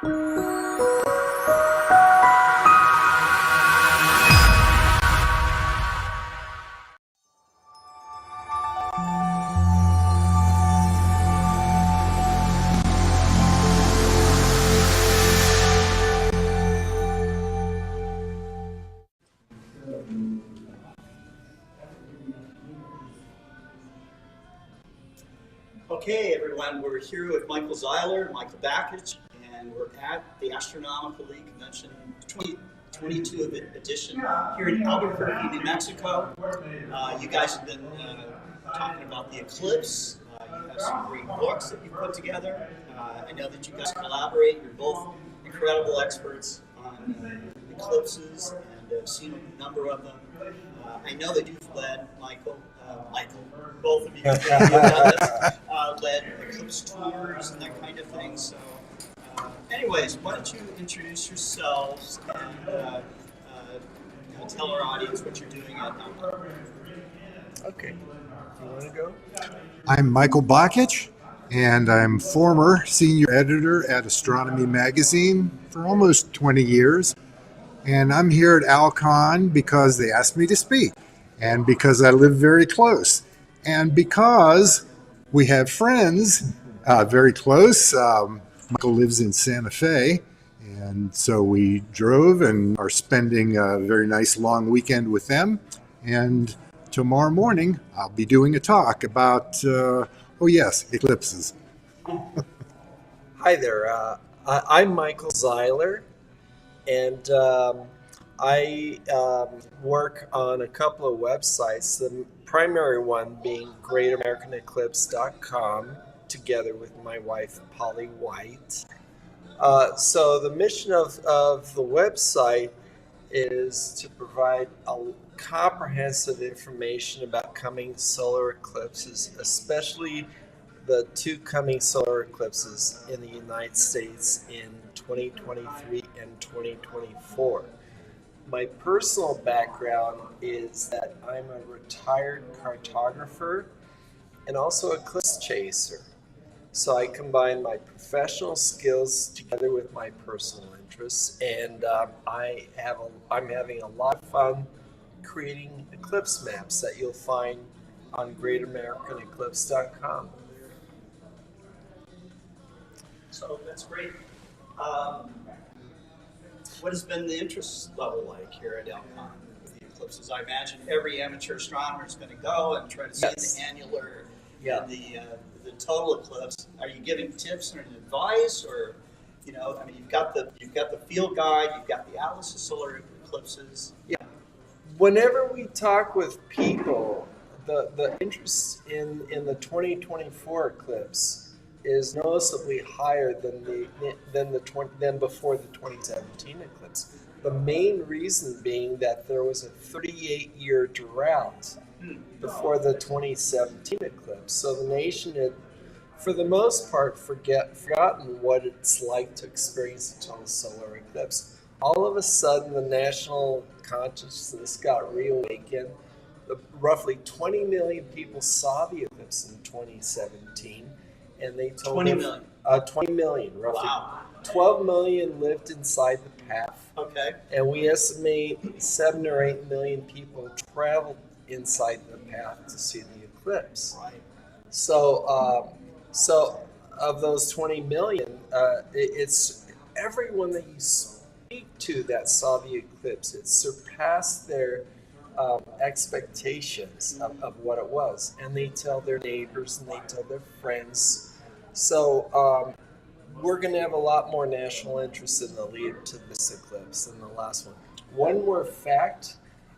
Okay, everyone, we're here with Michael Zeiler, Michael Bakich, and we're at the Astronomical League Convention 2022 edition here in Albuquerque, New Mexico. You guys have been talking about the Eclipse. You have some great books that you've put together. I know that you guys collaborate. You're both incredible experts on eclipses, and I've seen a number of them. I know that you've led, Michael, both of you have led eclipse tours and that kind of thing. So, anyways, why don't you introduce yourselves and tell our audience what you're doing at Alcon. Okay, you want to go? I'm Michael Bakich, and I'm former senior editor at Astronomy Magazine for almost 20 years. And I'm here at Alcon because they asked me to speak, and because I live very close, and because we have friends very close. Michael lives in Santa Fe, and so we drove and are spending a very nice long weekend with them. And tomorrow morning, I'll be doing a talk about, eclipses. Hi there. I'm Michael Zeiler, and I work on a couple of websites, the primary one being greatamericaneclipse.com, together with my wife, Polly White. So the mission of the website is to provide a comprehensive information about coming solar eclipses, especially the two coming solar eclipses in the United States in 2023 and 2024. My personal background is that I'm a retired cartographer and also a eclipse chaser. So I combine my professional skills together with my personal interests, and I'm having a lot of fun creating eclipse maps that you'll find on greatamericaneclipse.com. So that's great. What has been the interest level like here at Alcon with the eclipses? I imagine every amateur astronomer is going to go and try to see the annular and the total eclipse. Are you giving tips and advice, or you've got the field guide, you've got the Atlas of solar eclipses. Yeah. Whenever we talk with people, the interest in the 2024 eclipse is noticeably higher than before the 2017 eclipse. The main reason being that there was a 38-year drought before the 2017 eclipse. So the nation had, for the most part, forgotten what it's like to experience a total solar eclipse. All of a sudden, the national consciousness got reawakened. Roughly 20 million people saw the eclipse in 2017. And they told 20 million. 20 million, roughly. Wow. 12 million lived inside the path. Okay. And we estimate 7 or 8 million people traveled inside the path to see the eclipse. Right. So of those 20 million, it's everyone that you speak to that saw the eclipse. It surpassed their expectations of what it was, and they tell their neighbors and they tell their friends. So we're going to have a lot more national interest in the lead up to this eclipse than the last one. One more fact,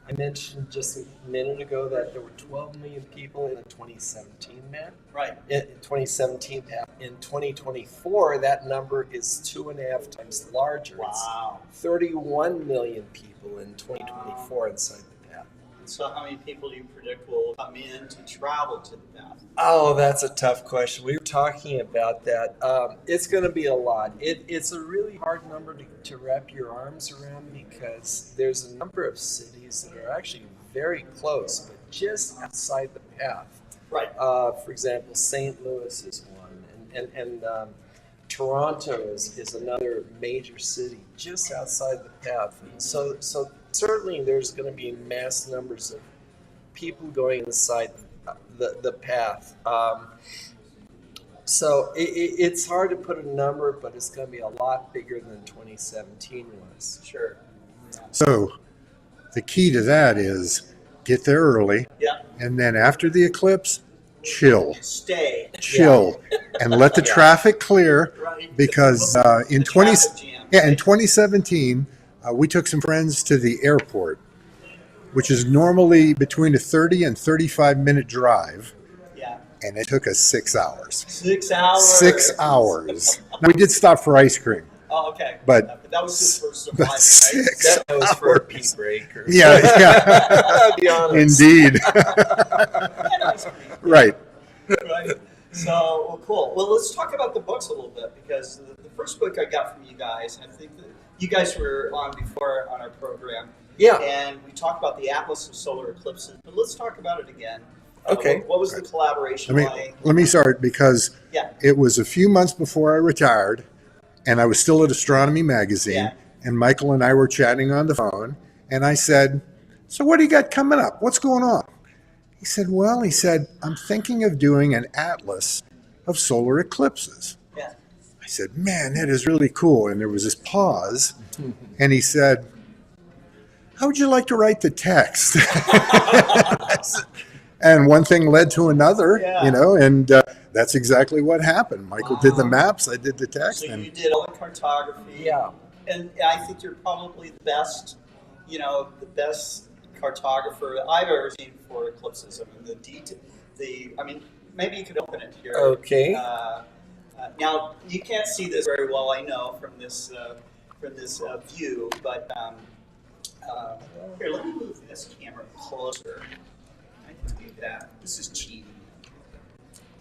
I mentioned just a minute ago that there were 12 million people in the 2017 map. Right. In 2017 map. In 2024, that number is 2.5 times larger. Wow. It's 31 million people in 2024 inside the path. So how many people do you predict will come in to travel to the path? Oh, that's a tough question. We were talking about that. It's going to be a lot. It's a really hard number to wrap your arms around because there's a number of cities that are actually very close, but just outside the path. Right. For example, St. Louis is one, and Toronto is another major city just outside the path. And so certainly there's going to be mass numbers of people going inside the path. So it's hard to put a number, but it's going to be a lot bigger than 2017 was. Sure. Yeah. So the key to that is get there early, Yeah. and then after the eclipse, chill, Stay. and let the traffic clear. Right. Because in The traffic jam, in right? 2017, we took some friends to the airport, which is normally between a 30 and 35-minute drive, Yeah. and it took us 6 hours. 6 hours. 6 hours. We did stop for ice cream, Oh, okay. But- that was just for but survival, right? 6 That was for a pee hours. break. Or Yeah, I'll be honest. indeed. And ice cream. Right. Right. So, well, cool. Well, let's talk about the books a little bit, because the first book I got from you guys, I think that you guys were on before on our program, Yeah. and we talked about the Atlas of Solar Eclipses, but let's talk about it again. Okay. What was the collaboration like? Let me start because Yeah. it was a few months before I retired, and I was still at Astronomy Magazine, Yeah. and Michael and I were chatting on the phone, and I said, "So what do you got coming up? What's going on?" He said, "Well," he said, "I'm thinking of doing an atlas of solar eclipses." Yeah. I said, "Man, that is really cool." And there was this pause, and he said, "How would you like to write the text?" And one thing led to another, Yeah. and that's exactly what happened. Michael did the Wow. maps, I did the text, So you and did all the cartography. Yeah. And I think you're probably the best cartographer I've ever seen for eclipses. I mean, maybe you could open it here. Okay. Now you can't see this very well, I know, from this view, but here, let me move this camera closer. I can do that. This is cheating.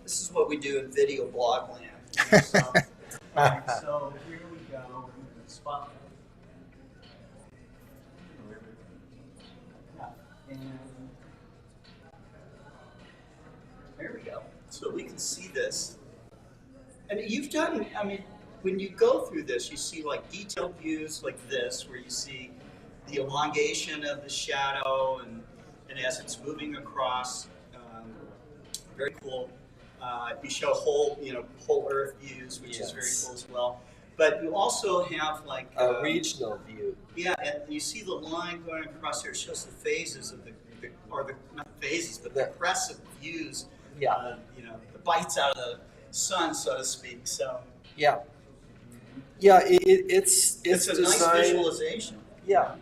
This is what we do in video blog land. So, alright, so here we go. We're going to spot. And there we go. So we can see this. And you've done, when you go through this, you see like detailed views like this, where you see the elongation of the shadow and as it's moving across. Very cool. You show whole Earth views, which is very cool as well. But you also have like A regional view. yeah, and you see the line going across there. It shows the phases of not phases, but the crescent views. Yeah. The bites out of the sun, so to speak. So Yeah. Yeah, it's a nice designed. visualization. Yeah.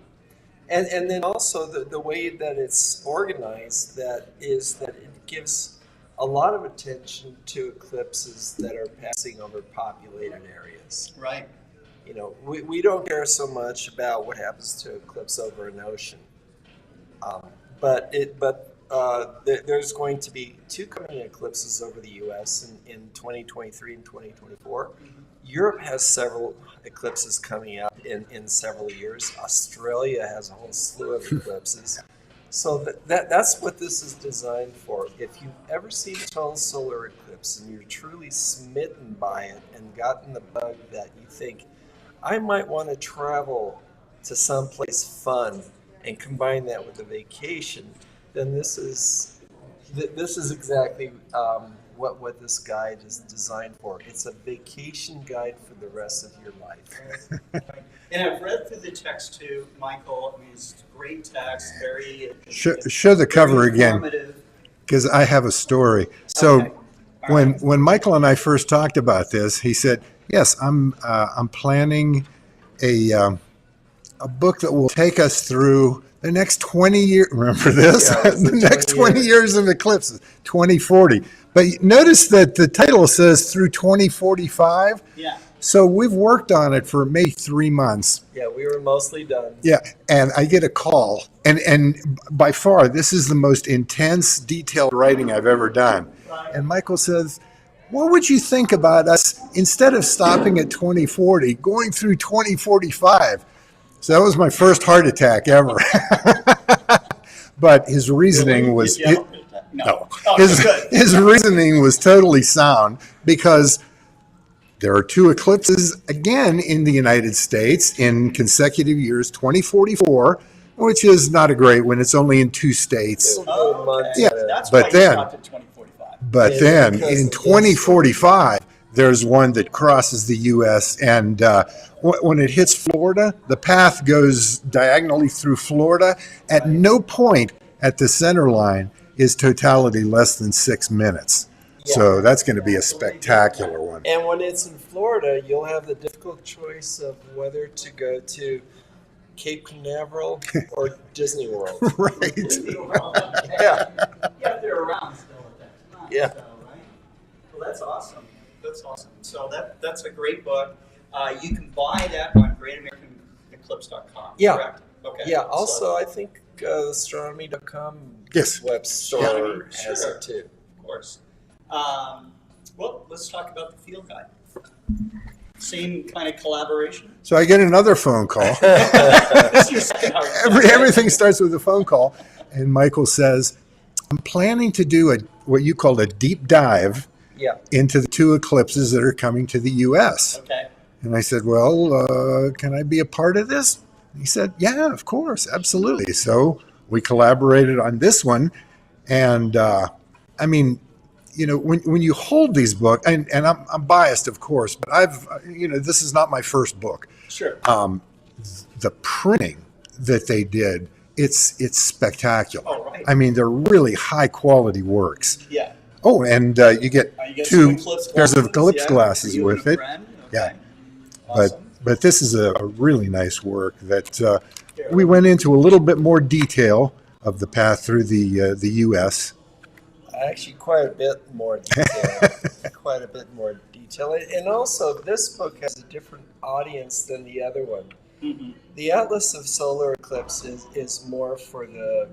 And then also the way that it's organized, that it gives a lot of attention to eclipses that are passing over populated areas. Right. We don't care so much about what happens to eclipse over an ocean, but there's going to be two coming eclipses over the U.S. in 2023 and 2024. Mm-hmm. Europe has several eclipses coming up in several years. Australia has a whole slew of eclipses. So that's what this is designed for. If you've ever seen a total solar eclipse and you're truly smitten by it and gotten the bug that you think, I might want to travel to someplace fun and combine that with a vacation, then this is exactly what this guide is designed for. It's a vacation guide for the rest of your life. And I've read through the text too, Michael. It's great text, very show the cover very again, informative. because I have a story. So Okay. All right. when Michael and I first talked about this, he said, "Yes, I'm planning a book that will take us through the next 20 years." Remember this? Yeah, it's The next 20 years. years of eclipses, 2040. But notice that the title says through 2045. Yeah. So we've worked on it for maybe 3 months. Yeah, we were mostly done. Yeah, and I get a call, and by far this is the most intense, detailed writing I've ever done. Right. And Michael says, "What would you think about us, instead of stopping at 2040, going through 2045?" So that was my first heart attack ever. But his reasoning was Did you help with that? No. Oh, good. his reasoning was totally sound, because There are two eclipses again in the United States in consecutive years, 2044, which is not a great one. It's only in 2 states. Oh, okay. Yeah, That's but why you then- stopped at 2045. But Yeah, then because in of 2045, there's one that crosses the U.S. and when it hits Florida, the path goes diagonally through Florida. At no point at the center line is totality less than 6 minutes. Yeah. So that's going to be a spectacular one. And when it's in Florida, you'll have the difficult choice of whether to go to Cape Canaveral or Disney World. Right. Yeah. Yeah, they're around still at that time. Yeah. So, right? Well, that's awesome. That's awesome. So that's a great book. You can buy that on GreatAmericanEclipse.com. Yeah. Correct? Okay. Yeah. Also, So, I think Astronomy.com Yes. web store Astronomy, has sure. it too. of course. Well, let's talk about the field guide. Same kind of collaboration. So I get another phone call. This is your second hour. Everything starts with a phone call. And Michael says, I'm planning to do what you call a deep dive Yeah. into the 2 eclipses that are coming to the U.S. Okay. And I said, well, can I be a part of this? He said, yeah, of course, absolutely. So we collaborated on this one. And I mean, you know, when you hold these books, and I'm biased, of course, but this is not my first book. Sure. The printing that they did, it's spectacular. Oh, right. I mean, they're really high quality works. Yeah. Oh, and you get You get 2 some Eclipse pairs of glasses, Eclipse yeah, glasses for you with and a it. friend. Yeah. Okay. Awesome. But this is a really nice work that we went into a little bit more detail of the path through the U.S. Actually, quite a bit more detail. Quite a bit more detail. And also, this book has a different audience than the other one. Mhm. The Atlas of Solar Eclipse is more for the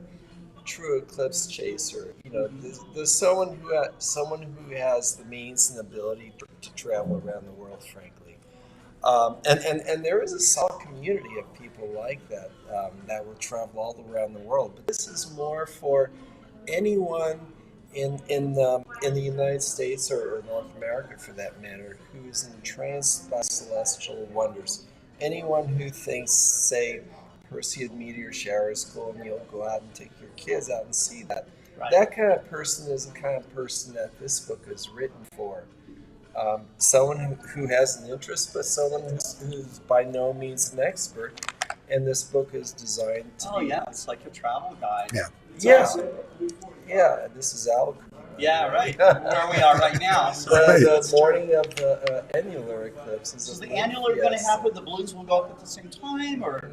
true eclipse chaser. You know, there's someone who has the means and ability to travel around the world, frankly. And there is a solid community of people like that that will travel all around the world. But this is more for anyone in the United States or North America, for that matter, who is entranced by celestial wonders. Anyone who thinks, say, Perseid meteor shower is cool, and you'll go out and take your kids out and see that. Right. That kind of person is the kind of person that this book is written for. Someone who has an interest, but someone who's by no means an expert. And this book is designed to Oh be. yeah, it's like a travel guide. Yeah. It's Yeah. awesome. Yeah, this is Alcon. Yeah, right. Where we are right now. So The morning of the annular eclipse. is the annular going to happen? The balloons will go up at the same time, or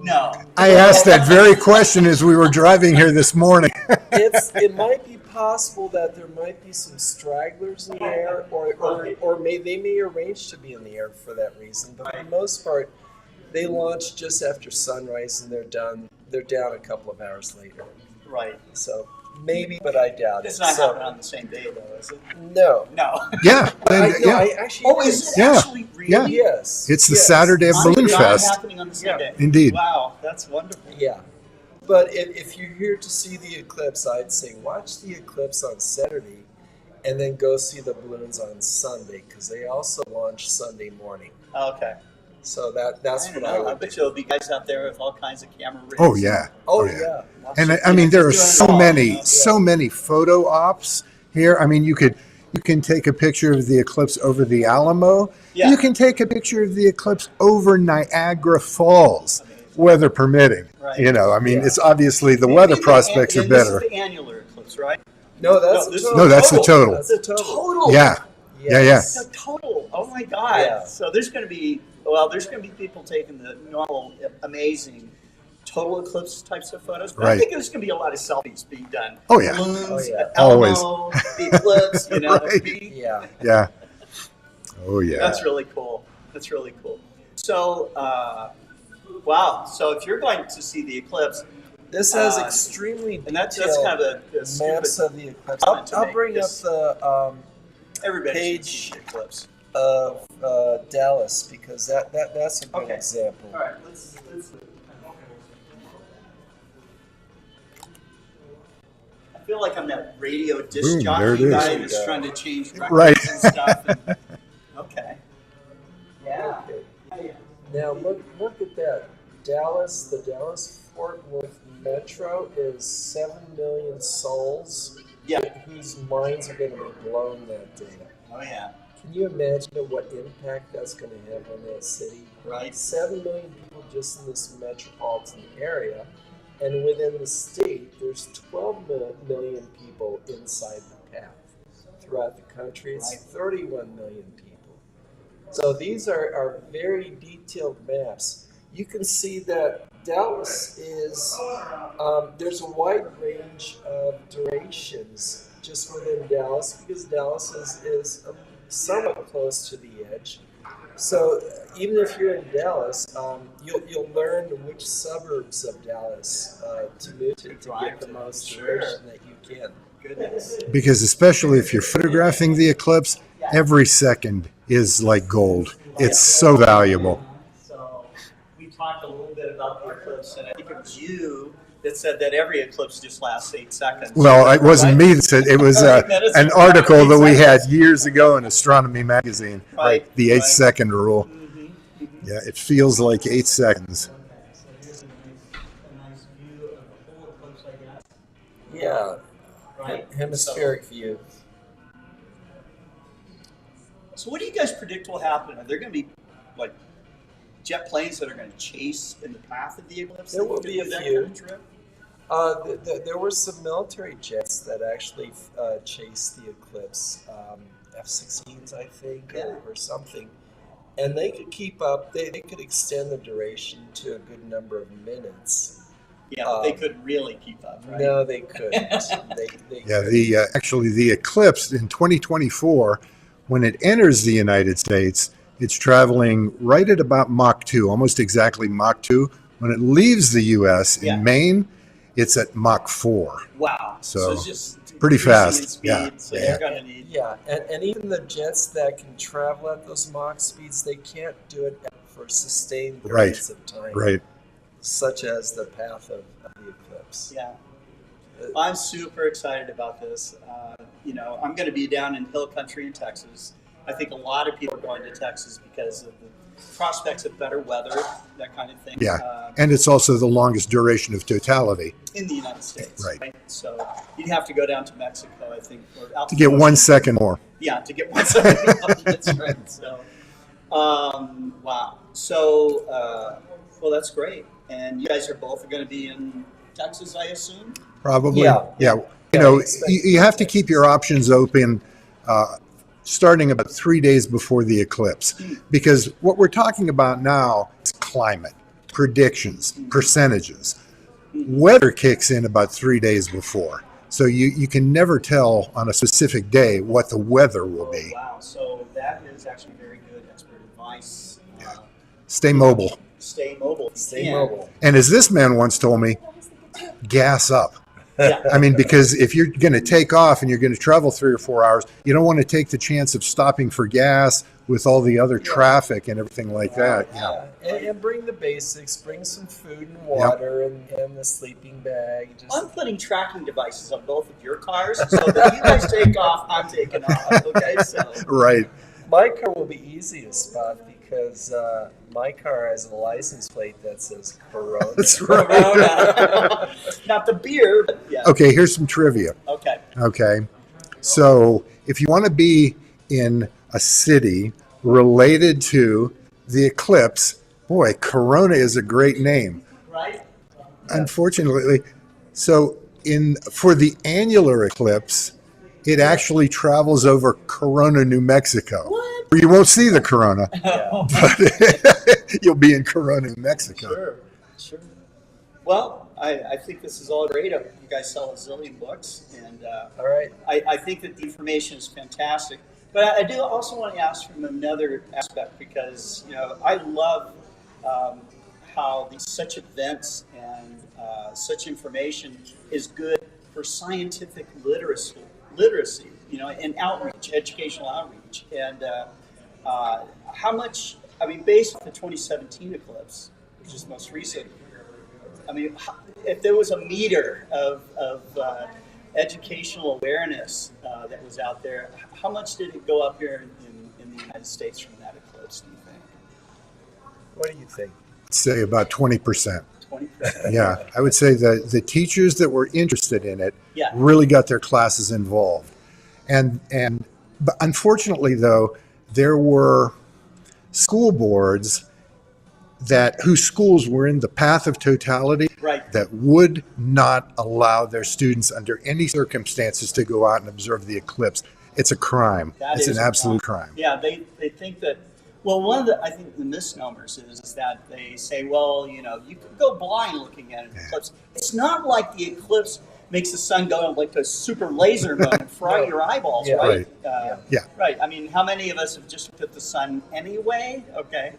no? I asked that very question as we were driving here this morning. It might be possible that there might be some stragglers in the air, or they may arrange to be in the air for that reason. But for the most part, they launch just after sunrise and they're done. They're down a couple of hours later. Right. So maybe, but I doubt It's it. not So, happening on the same day, though, is it? no. No. Yeah. and- yeah. I actually. Oh, is it Yeah. actually really? Yeah. Yes. It's the yes. Saturday of Not Balloon Fest. happening on the same day. Indeed. Wow, that's wonderful. Yeah. But if you're here to see the eclipse, I'd say watch the eclipse on Saturday and then go see the balloons on Sunday, because they also launch Sunday morning. Okay. So that's I what don't I know. I would bet do. you'll be guys out there with all kinds of camera rigs. Oh, yeah. Oh, yeah. yeah. And Lots I of- mean, there are just so doing it all, many, you know? so many photo ops here. I mean, you can take a picture of the eclipse over the Alamo. Yeah. You can take a picture of the eclipse over Niagara Falls, weather permitting. Right. You know, I mean, Yeah. it's obviously the And weather the- prospects are and this better. is the annular eclipse, right? No, that's No, the this- total. No, that's the total. That's the total. Total. Yeah. Yes. The total. Oh my God. Yeah. So there's going to be people taking the normal, amazing total eclipse types of photos. But I Right. think there's going to be a lot of selfies being done. Oh, yeah. Balloons, Oh, yeah. Alamo, the eclipse, you know. Right. Yeah. Yeah. Oh, yeah. That's really cool. That's really cool. So, wow. So if you're going to see the eclipse, This has Uh, extremely and that's detailed kind of a stupid. maps of the eclipse. comment to I'll make, bring up because the everybody should page. see the eclipse. of Dallas, because that's a good Okay. example. All right. Let's I feel like I'm that radio disc Boom, there jockey it is. guy that's trying to change records Right. and stuff. And, okay. Now look at that. Dallas, the Dallas-Fort Worth Metro is 7 million souls Yeah. whose minds are going to be blown that day. Oh yeah. Can you imagine what impact that's going to have on that city? Right. 7 million people just in this metropolitan area, and within the state, there's 12 million people inside the path. Throughout the country, it's 31 million people. So these are very detailed maps. You can see that Dallas is, there's a wide range of durations just within Dallas because Dallas is somewhat close to the edge. So even if you're in Dallas, you'll learn which suburbs of Dallas to move to get the most duration that you can. Goodness. Because especially if you're photographing the eclipse, every second is like gold. It's so valuable. So we talked a little bit about the eclipse, and I think it was you that said that every eclipse just lasts 8 seconds. Well, it wasn't me that said it was an article that we had years ago in Astronomy magazine, Right. The 8-second rule. Mm-hmm. Yeah, it feels like 8 seconds. So here's a nice view of the whole eclipse, I guess. Yeah, Right. hemispheric view. So what do you guys predict will happen? Are there going to be like jet planes that are going to chase in the path of the eclipse? There will be a few. Kind of trip? There were some military jets that actually chased the eclipse, F-16s, I think, or something. And they could keep up, they could extend the duration to a good number of minutes. Yeah, but they couldn't really keep up, right? No, they couldn't. Actually the eclipse in 2024, when it enters the United States, it's traveling right at about Mach 2, almost exactly Mach 2. When it leaves the U.S. in Maine, it's at Mach 4. Wow. So it's just pretty fast. In speed, so you're going to need... Yeah, and even the jets that can travel at those Mach speeds, they can't do it for sustained periods of time. Right. Such as the path of the eclipse. Yeah. I'm super excited about this. I'm going to be down in Hill Country in Texas. I think a lot of people are going to Texas because of the prospects of better weather, that kind of thing. Yeah, and it's also the longest duration of totality. In the United States. Right. So you'd have to go down to Mexico, I think. Or out To get 1 second more. Yeah, to get 1 second more. That's right. So, wow. So, well, that's great. And you guys are both going to be in Texas, I assume? Probably. Yeah. You have to keep your options open starting about 3 days before the eclipse. Because what we're talking about now is climate, predictions, percentages. Weather kicks in about 3 days before. So you can never tell on a specific day what the weather will be. Wow. So that is actually very good expert advice. Stay mobile. Stay mobile. Stay mobile. And as this man once told me, gas up. Yeah. I mean, because if you're going to take off and you're going to travel 3 or 4 hours, you don't want to take the chance of stopping for gas with all the other traffic and everything like that. Yeah. And bring the basics. Bring some food and water and the sleeping bag. I'm putting tracking devices on both of your cars so that you guys take off, I'm taking off. Okay, so. Right. My car will be easy to spot because my car has a license plate that says Corona. That's right. Corona. Not the beer, but yeah. Okay, here's some trivia. Okay. So if you want to be in a city related to the eclipse, boy, Corona is a great name. Right? Unfortunately, so for the annular eclipse, it actually travels over Corona, New Mexico. What? Where you won't see the Corona, but you'll be in Corona, New Mexico. Sure. Well, I think this is all great. You guys sell a zillion books, and All right. I think that the information is fantastic. But I do also want to ask from another aspect because I love how such events and such information is good for scientific literacy, and outreach, educational outreach. And how much, based on the 2017 eclipse, which is most recent, if there was a meter of educational awareness that was out there, how much did it go up here in the United States from that eclipse, do you think? What do you think? I'd say about 20%. 20%. Yeah, I would say that the teachers that were interested in it Yeah. really got their classes involved. But unfortunately, though, there were school boards whose schools were in the path of totality Right. that would not allow their students under any circumstances to go out and observe the eclipse. It's a crime. It's an absolute crime. Yeah, they think that. Well, one of the I think the misnomers is that they say, well, you know, you can go blind looking at an eclipse. It's not like the eclipse makes the sun go like a super laser mode and fry your eyeballs, Yeah. right? Yeah. Right. I mean, how many of us have just looked at the sun anyway? Okay.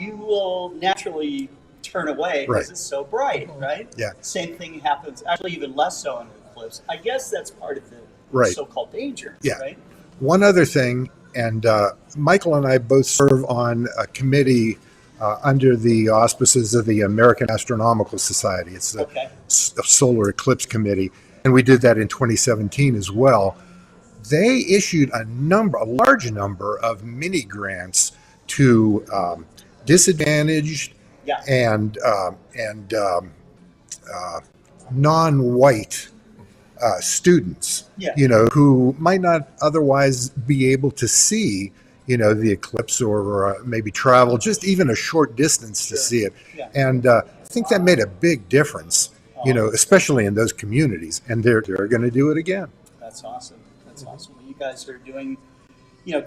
You will naturally turn away because Right. it's so bright, right? Yeah. Same thing happens, actually even less so in an eclipse. I guess that's part of the Right. so-called danger, Yeah. right? One other thing, and Michael and I both serve on a committee under the auspices of the American Astronomical Society. It's the Okay. Solar Eclipse Committee, and we did that in 2017 as well. They issued a large number of mini grants to disadvantaged Yeah. and non-white students, Yeah. who might not otherwise be able to see, the eclipse or maybe travel just even a short distance to see it. Yeah. And I think that made a big difference, especially in those communities. And they're going to do it again. That's awesome. That's awesome. Well, you guys are doing,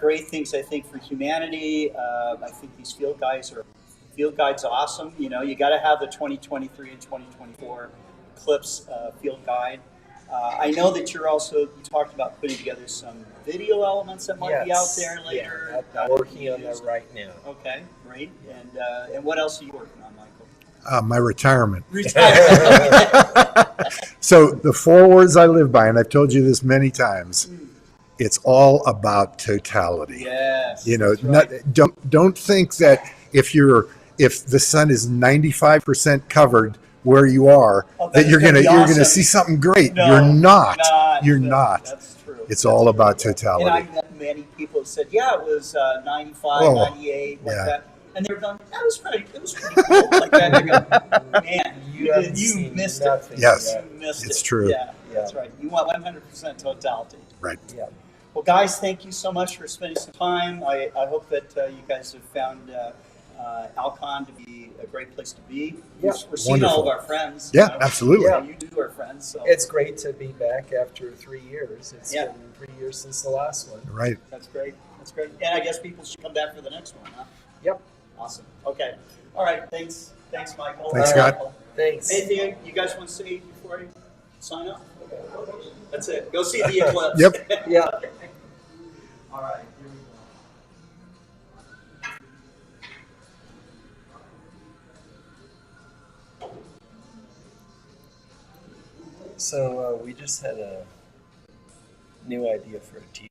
great things, I think, for humanity. I think these field guides awesome. You got to have the 2023 and 2024 Eclipse field guide. I know that you talked about putting together some video elements that might be out there later. Yeah, I'm working on that right now. Okay, great. And what else are you working on, Michael? My retirement. Retirement. So the 4 words I live by, and I've told you this many times, it's all about totality. Yes. Don't right. don't think that if the sun is 95% covered where you are, that you're gonna see something great. No, you're not. You're no, not. That's true. It's all about totality. And I met many people who said, yeah, it was 95, 98, like that. And they were going, that was pretty, it was pretty cool. Like that. I go, man, you missed nothing. it. Yes, You missed it's it. true. Yeah, that's right. You want 100% totality. Right. Yeah. Well, guys, thank you so much for spending some time. I hope that you guys have found Alcon to be a great place to be. Yeah. We're seeing all of Wonderful. our friends. Yeah, absolutely. Yeah, you two are friends. So. It's great to be back after 3 years. It's been 3 years since the last one. Right. That's great. That's great. And I guess people should come back for the next one, huh? Yep. Awesome. Okay. All right. Thanks. Thanks, Michael. Thanks, Scott. Thanks. Anything you guys want to say before you sign up? That's it. Go see the eclipse. Yep. Yeah. All right. Here we go. So we just had a new idea for a t-shirt.